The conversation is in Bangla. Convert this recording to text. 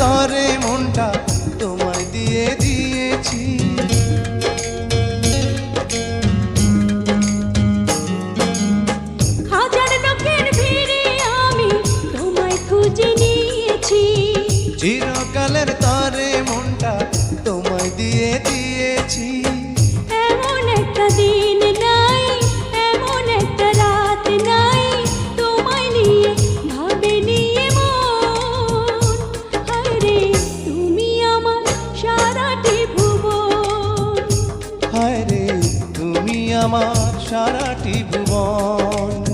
তরে মনটা তোমায় দিয়ে দিয়েছি। হাজার লোকের ভিড়ে আমি তোমায় খুঁজে নিয়েছি। চিরকালের তরে মনটা তোমায় দিয়ে দিয়েছি। এমন একটা দিন নাই, এমন একটা রাত নাই, তোমায় নিয়ে ভাবে নিয়ে মন। হায় রে তুমি আমার সারাটি ভুবন। হায় রে তুমি আমার সারাটি ভুবন।